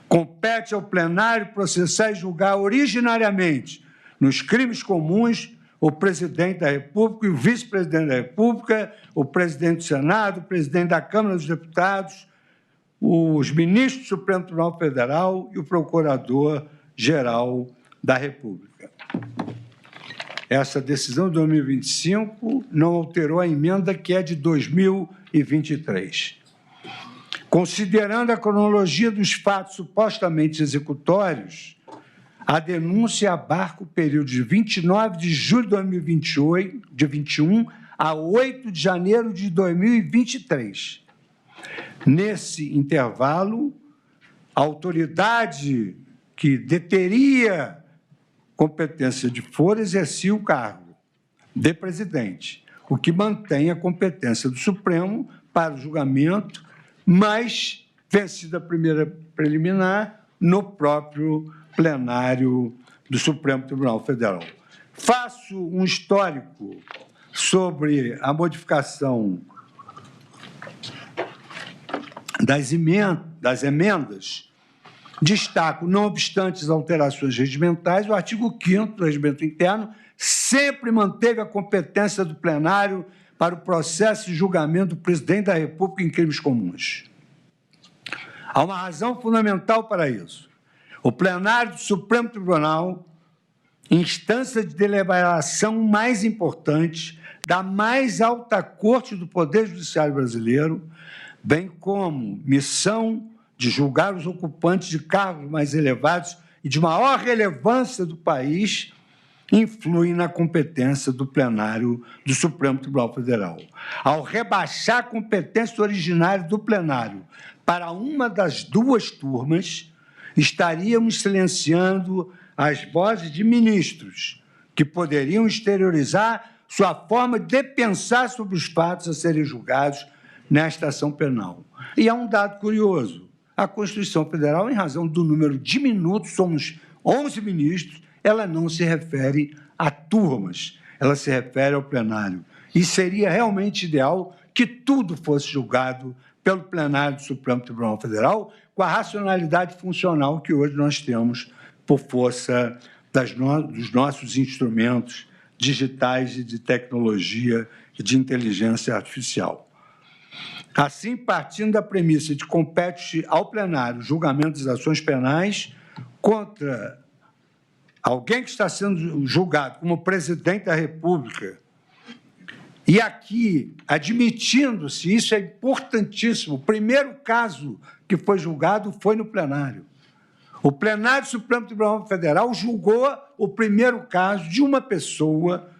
Compete ao plenário processar e julgar originariamente, nos crimes comuns, o presidente da República e o vice-presidente da República, o presidente do Senado, o presidente da Câmara dos Deputados, os ministros do Supremo Tribunal Federal e o procurador-geral da República. Essa decisão de 2025 não alterou a emenda que é de 2023. Considerando a cronologia dos fatos supostamente executórios, a denúncia abarca o período de 29 de julho de 2021 a 8 de janeiro de 2023. Nesse intervalo, a autoridade que deteria competência de foro exercia o cargo de presidente, o que mantém a competência do Supremo para o julgamento, mas, vencida a primeira preliminar, no próprio plenário do Supremo Tribunal Federal. Faço um histórico sobre a modificação das emendas. Destaco, não obstante as alterações regimentais, o artigo 5º do Regimento Interno sempre manteve a competência do plenário para o processo de julgamento do presidente da República em crimes comuns. Há uma razão fundamental para isso. O plenário do Supremo Tribunal, instância de deliberação mais importante da mais alta corte do Poder Judiciário brasileiro, bem como missão de julgar os ocupantes de cargos mais elevados e de maior relevância do país, influem na competência do plenário do Supremo Tribunal Federal. Ao rebaixar a competência originária do plenário para uma das duas turmas, estaríamos silenciando as vozes de ministros que poderiam exteriorizar sua forma de pensar sobre os fatos a serem julgados nesta ação penal. E há um dado curioso. A Constituição Federal, em razão do número diminuto, somos 11 ministros, ela não se refere a turmas, ela se refere ao plenário. E seria realmente ideal que tudo fosse julgado pelo plenário do Supremo Tribunal Federal, com a racionalidade funcional que hoje nós temos por força dos nossos instrumentos digitais e de tecnologia e de inteligência artificial. Assim, partindo da premissa de que compete ao plenário o julgamento das ações penais contra alguém que está sendo julgado como presidente da República, e aqui, admitindo-se, isso é importantíssimo, o primeiro caso que foi julgado foi no plenário. O plenário do Supremo Tribunal Federal julgou o primeiro caso de uma pessoa,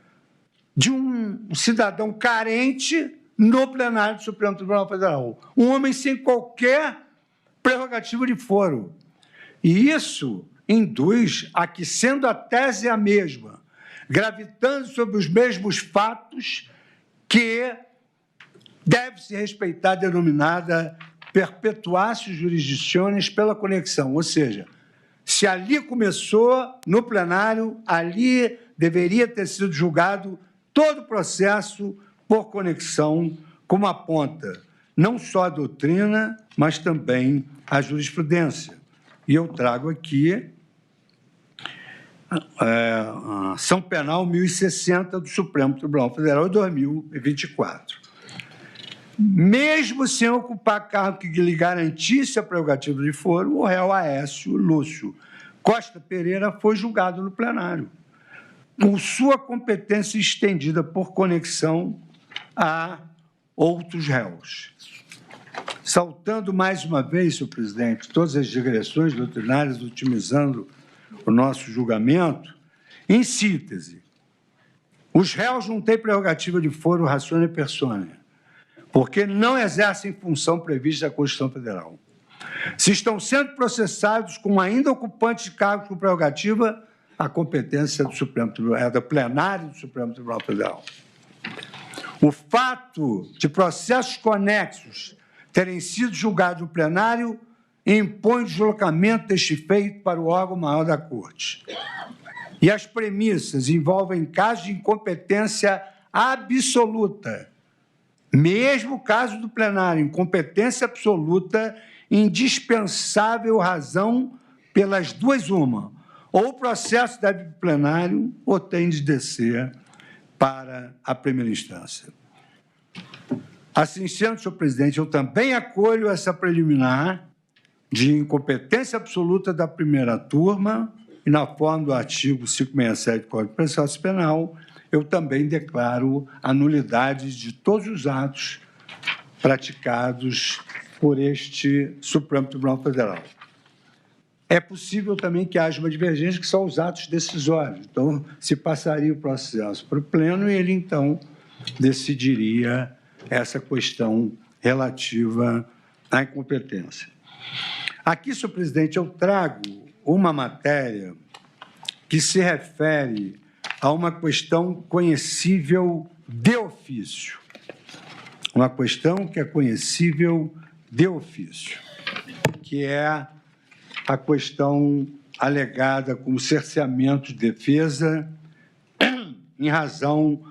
de um cidadão carente, no plenário do Supremo Tribunal Federal. Um homem sem qualquer prerrogativa de foro. E isso induz a que, sendo a tese a mesma, gravitando sobre os mesmos fatos, que deve-se respeitar a denominada perpetuatio jurisdictionis pela conexão, ou seja, se ali começou, no plenário, ali deveria ter sido julgado todo o processo por conexão, como aponta não só a doutrina, mas também a jurisprudência. E eu trago aqui a Ação Penal 1060 do Supremo Tribunal Federal de 2024. Mesmo sem ocupar cargo que lhe garantisse a prerrogativa de foro, o réu Aécio Lúcio Costa Pereira foi julgado no plenário, com sua competência estendida por conexão a outros réus. Saltando mais uma vez, senhor presidente, todas as digressões doutrinárias, otimizando o nosso julgamento, em síntese, os réus não têm prerrogativa de foro ratione persone, porque não exercem função prevista na Constituição Federal. Se estão sendo processados como ainda ocupantes de cargos com prerrogativa, a competência do Supremo Tribunal, é da plenária do Supremo Tribunal Federal. O fato de processos conexos terem sido julgados no plenário impõe o deslocamento deste feito para o órgão maior da Corte. E as premissas envolvem casos de incompetência absoluta. Mesmo o caso do plenário, incompetência absoluta indispensável razão pelas duas uma. Ou o processo deve ir para o plenário ou tem de descer para a primeira instância. Assim sendo, senhor presidente, eu também acolho essa preliminar de incompetência absoluta da primeira turma e, na forma do artigo 567 do Código de Processo Penal, eu também declaro a nulidade de todos os atos praticados por este Supremo Tribunal Federal. É possível também que haja uma divergência, que são os atos decisórios. Então, se passaria o processo para o pleno e ele, então, decidiria essa questão relativa à incompetência. Aqui, senhor presidente, eu trago uma matéria que se refere a uma questão conhecível de ofício. Uma questão que é conhecível de ofício, que é a questão alegada como cerceamento de defesa em razão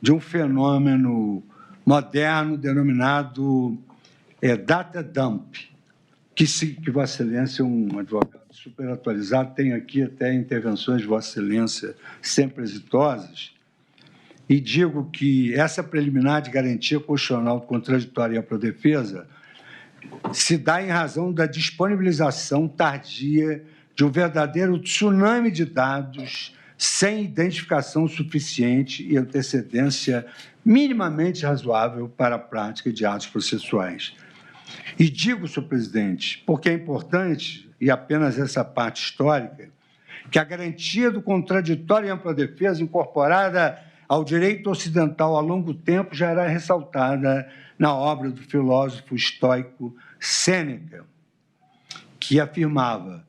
de um fenômeno moderno denominado data dump, que Vossa Excelência é um advogado super atualizado, tem aqui até intervenções de Vossa Excelência sempre exitosas, e digo que essa preliminar de garantia constitucional contraditória para a defesa se dá em razão da disponibilização tardia de um verdadeiro tsunami de dados sem identificação suficiente e antecedência minimamente razoável para a prática de atos processuais. E digo, senhor presidente, porque é importante, e apenas essa parte histórica, que a garantia do contraditório e ampla defesa incorporada ao direito ocidental há longo tempo já era ressaltada na obra do filósofo estoico Sêneca, que afirmava: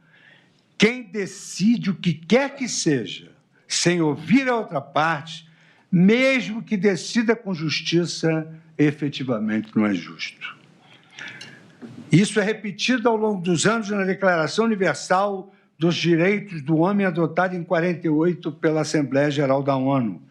quem decide o que quer que seja, sem ouvir a outra parte, mesmo que decida com justiça, efetivamente não é justo. Isso é repetido ao longo dos anos na Declaração Universal dos Direitos do Homem, adotada em 48 pela Assembleia Geral da ONU.